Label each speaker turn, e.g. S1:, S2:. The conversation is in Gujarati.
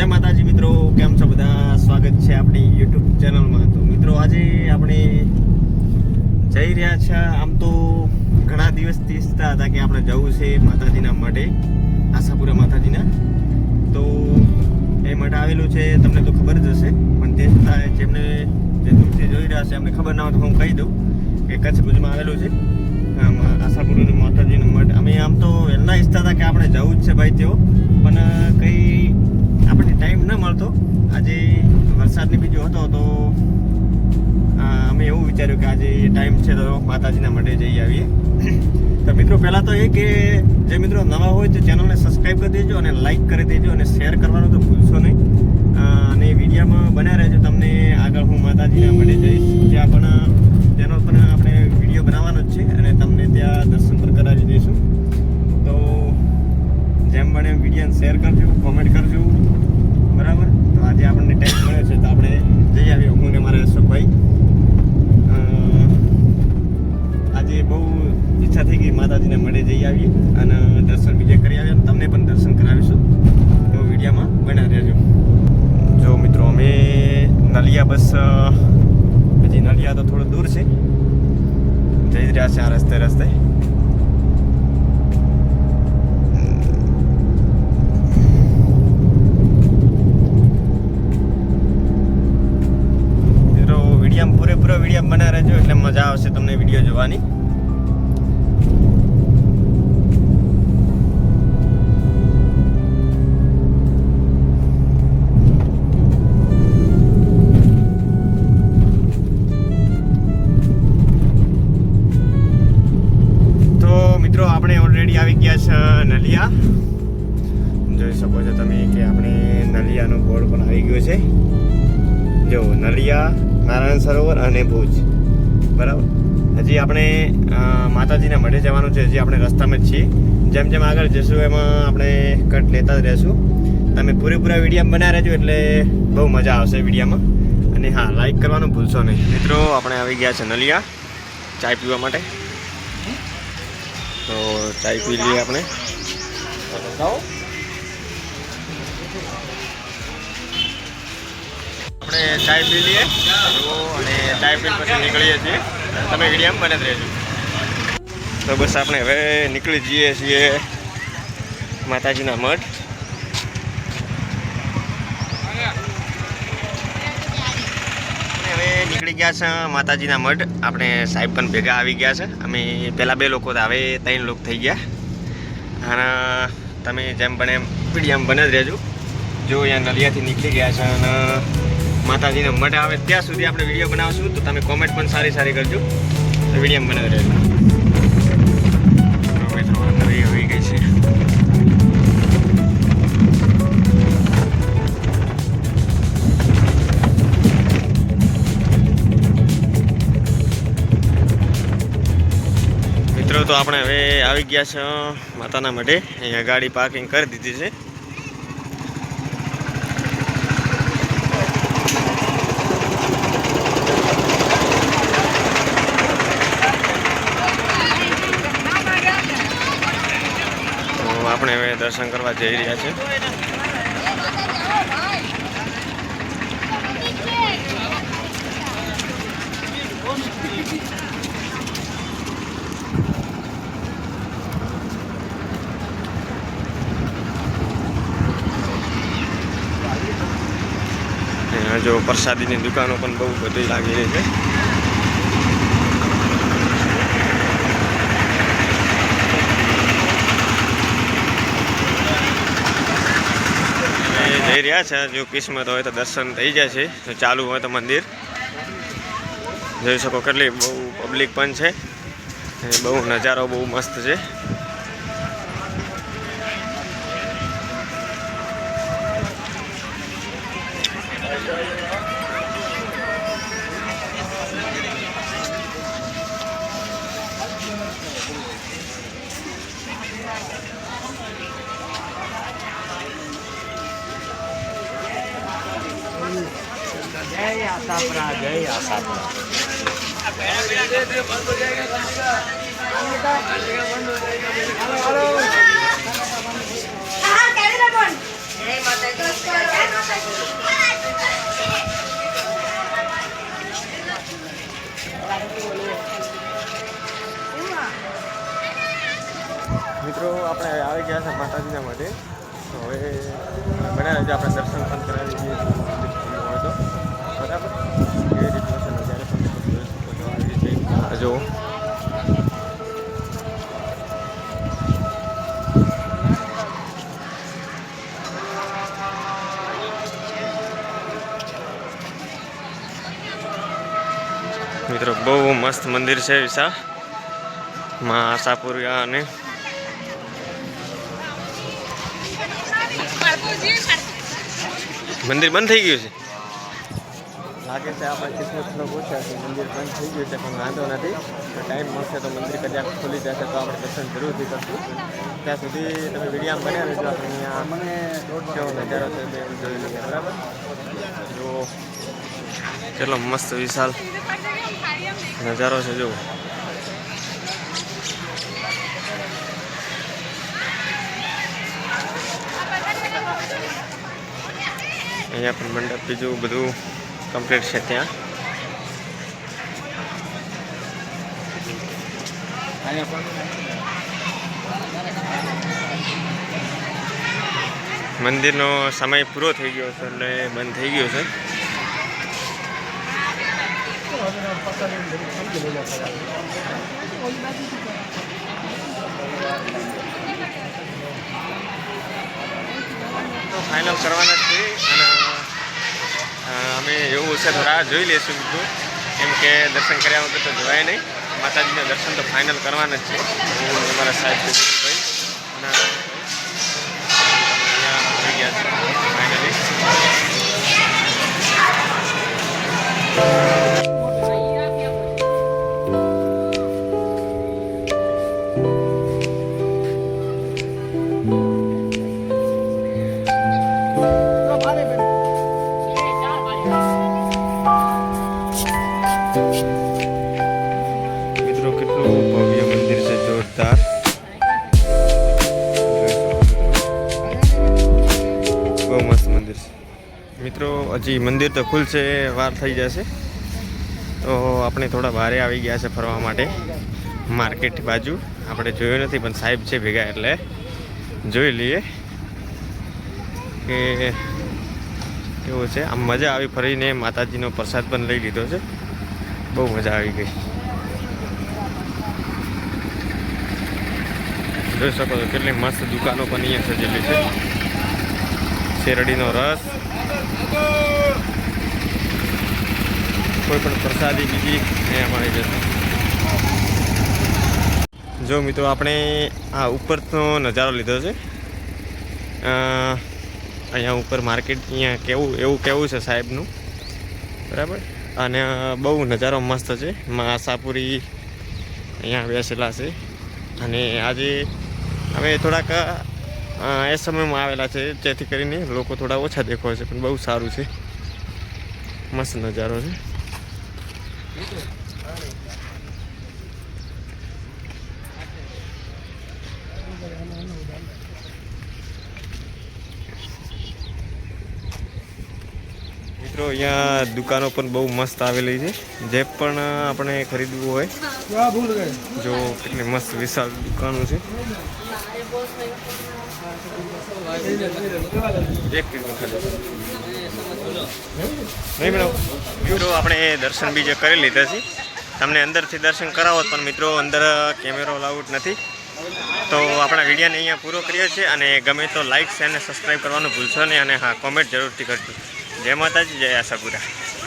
S1: જય માતાજી મિત્રો, કેમ છો બધા? સ્વાગત છે આપણી યુટ્યુબ ચેનલમાં. તો મિત્રો આજે આપણે જઈ રહ્યા છે. આમ તો ઘણા દિવસથી ઈચ્છતા હતા કે આપણે જવું છે માતાજીના મઢે, આશાપુરા માતાજીના. તો એ મઢ આવેલું છે, તમને તો ખબર જ હશે, પણ તે છતાં જેમને જે દૂરથી જોઈ રહ્યા છે એમને ખબર ના હોય તો હું કહી દઉં કે કચ્છ ભુજમાં આવેલું છે આશાપુરાનું માતાજીનું મઢ. અમે આમ તો વહેલા ઈચ્છતા હતા કે આપણે જવું જ છે ભાઈ તેઓ, પણ કંઈ આપણને ટાઈમ ન મળતો. આજે વરસાદની બીજો હતો તો અમે એવું વિચાર્યું કે આજે ટાઈમ છે તો માતાજીના મઢે જઈ આવીએ. તો મિત્રો પહેલાં તો એ કે જે મિત્રો નવા હોય તો ચેનલને સબસ્ક્રાઈબ કરી દેજો અને લાઈક કરી દેજો અને શેર કરવાનું તો ભૂલશો નહીં. અને વિડીયોમાં બન્યા રહેજો. તમને આગળ હું માતાજીના મઢે જઈશ, ત્યાં પણ ચેનલ પર આપણે વિડીયો બનાવવાનો જ છે અને તમને ત્યાં દર્શન પર કરાવી દઈશું. તો જેમ બને વિડીયોને શેર કરજો, કોમેન્ટ કરજો, બરાબર. તો આજે આપણને ટાઈમ મળ્યો છે તો આપણે જઈ આવીએ, હું ને મારા અશોકભાઈ. આજે બહુ ઈચ્છા થઈ ગઈ માતાજીને મઢે જઈ આવીએ અને દર્શન બીજે કરી આવીએ, તમને પણ દર્શન કરાવીશું. તો વિડીયોમાં બન્યા રહેજો. જો મિત્રો અમે નલિયા બસ, હજી નલિયા તો થોડું દૂર છે, જઈ રહ્યા છે આ રસ્તે. પૂરેપૂરો વિડીયો બના રહેજો એટલે મજા આવશે તમને વિડીયો જોવાની. તો મિત્રો આપણે ઓલરેડી આવી ગયા છે નલિયા. જોઈ શકો છો તમે કે આપણે નલિયાનો બોર્ડ પણ આવી ગયો છે. જો નલિયા, નારાયણ સરોવર અને ભુજ, બરાબર. હજી આપણે માતાજીના મઢે જવાનું છે, હજી આપણે રસ્તામાં જ છીએ. જેમ જેમ આગળ જશું એમાં આપણે કટ લેતા જ રહેશું. તમે પૂરેપૂરા વિડીયોમાં બન્યા રહેજો એટલે બહુ મજા આવશે વિડીયોમાં. અને હા, લાઈક કરવાનું ભૂલશો નહીં. મિત્રો આપણે આવી ગયા છે નલિયા ચાય પીવા માટે. તો ચાય પી લઈએ આપણે. આપણે ચાય પી લઈએ અને ચાય પીને પછી નીકળીએ છીએ. તમે વિડીયોમાં બને જ રહેજો. તો બસ આપણે હવે નીકળી જઈએ છીએ માતાજીના મઢ. હવે નીકળી ગયા છે માતાજીના મઢ. આપણે સાહેબ પણ ભેગા આવી ગયા છે. અમે પહેલાં 2 લોકો હતા, હવે 3 લોકો થઈ ગયા. અને તમે જેમ બને એમ વિડીયોમાં બને જ રહેજો. જો અહીંયા નલિયાથી નીકળી ગયા છે અને માતાજીના મઢ આવે ત્યાં સુધી આપણે વિડીયો બનાવશું. તો તમે કોમેન્ટ પણ સારી કરજો, તો વિડીયો બનાવી રહેજો. મિત્રો નવી આવી ગઈ છે. મિત્રો તો આપણે હવે આવી ગયા છે માતાના મઢે. અહીંયા ગાડી પાર્કિંગ કરી દીધી છે. આપણે હવે દર્શન કરવા જઈ રહ્યા છે. જો પ્રસાદીની દુકાનો પણ બહુ બધી લાગી રહી છે. જઈ રહ્યા છે. જો કિસ્મત હોય તો દર્શન થઈ જાય છે, ચાલુ હોય તો મંદિર જોઈ શકો. કેટલી બહુ પબ્લિક પણ છે, બહુ નજારો બહુ મસ્ત છે.
S2: जय आशापुरा, जय आशापुरा।
S3: जय माता दी।
S1: આવી ગયા છે માતાજીના માટે. તો હવે બને રહેજો, આપણે દર્શન પણ કરાવી દઈએ હોય તો બરાબર. એ રીતનો છે નજારો પણ જોઈ શકો છો. આવી રીતે જો મિત્રો બહુ મસ્ત મંદિર છે વિશાળ માં આશાપુરા. અને મંદિર બંધ થઈ ગયું છે લાગે છે. આપણે કિસ્મત થોડો પૂછ્યા છે, મંદિર બંધ થઈ ગયું છે પણ વાંધો નથી. ટાઈમ મળશે તો મંદિર કદાચ ખુલી જશે તો આપણે દર્શન જરૂરથી કરશું. ત્યાં સુધી તમે વિડીયો બન્યા રહેજો. આપણે અહીંયા મને કેવો નજારો છે તે જોઈ લઈએ બરાબર. જો કેટલો મસ્ત વિશાળ નજારો છે. જો અહીંયા પણ મંડપ બીજું બધું કમ્પ્લીટ છે. ત્યાં મંદિરનો સમય પૂરો થઈ ગયો છે એટલે બંધ થઈ ગયો છે. ફાઇનલ કરવાના જ છે અને અમે એવું છે તો રાહ જોઈ લઈશું બીજું, કેમ કે દર્શન કર્યા વગર તો જવાય નહીં. માતાજીના દર્શન તો ફાઇનલ કરવાના જ છે. હું અમારા સાહેબ ભાઈ અને અહીંયા આવી ગયા છે ફાઇનલી. મિત્રો કેટલું ભવ્ય મંદિર છે, જોરદાર. બહુ મસ્ત મંદિર છે મિત્રો. હજી મંદિર તો ખુલશે, વાર થઈ જશે. તો આપણે થોડા બહાર આવી ગયા છે ફરવા માટે માર્કેટ બાજુ. આપણે જોયું નથી પણ સાહેબ છે ભેગા એટલે જોઈ લઈએ કે કેવું છે. આમ મજા આવી ફરીને. માતાજીનો પ્રસાદ પણ લઈ લીધો છે. બહુ મજા આવી ગઈ. જોઈ શકો છો કેટલી મસ્ત દુકાનો પણ અહીંયા સજેલી છે. શેરડીનો રસ, કોઈ પણ પ્રસાદી બીજી અહીંયા મળી જશે. જો મિત્રો આપણે આ ઉપરનો નજારો લીધો છે. અહીંયા ઉપર માર્કેટ અહીંયા એવું કેવું છે સાહેબનું બરાબર. અને બહુ નજારો મસ્ત છે. માં આશાપુરી અહીંયા બેસેલા છે. અને આજે અમે થોડાક એ સમયમાં આવેલા છે જેથી કરીને લોકો થોડા ઓછા દેખાય છે, પણ બહુ સારું છે. મસ્ત નજારો છે. મિત્રો અહીંયા દુકાનો પણ બહુ મસ્ત આવેલી છે. જે પણ આપણે ખરીદવું હોય જો કેટલી મસ્ત વિશાળ દુકાનો છે. મિત્રો આપણે દર્શન બીજે કરી લીધા છે. તમને અંદરથી દર્શન કરાવો પણ મિત્રો અંદર કેમેરો અલાઉડ નથી. તો આપણા વિડીયોને અહીંયા પૂરો કરીએ છીએ. અને ગમે તો લાઇક શેર અને સબસ્ક્રાઈબ કરવાનું ભૂલશો નહીં. અને હા, કોમેન્ટ જરૂરથી કરજો. જય માતાજી, જય આશાપુરા.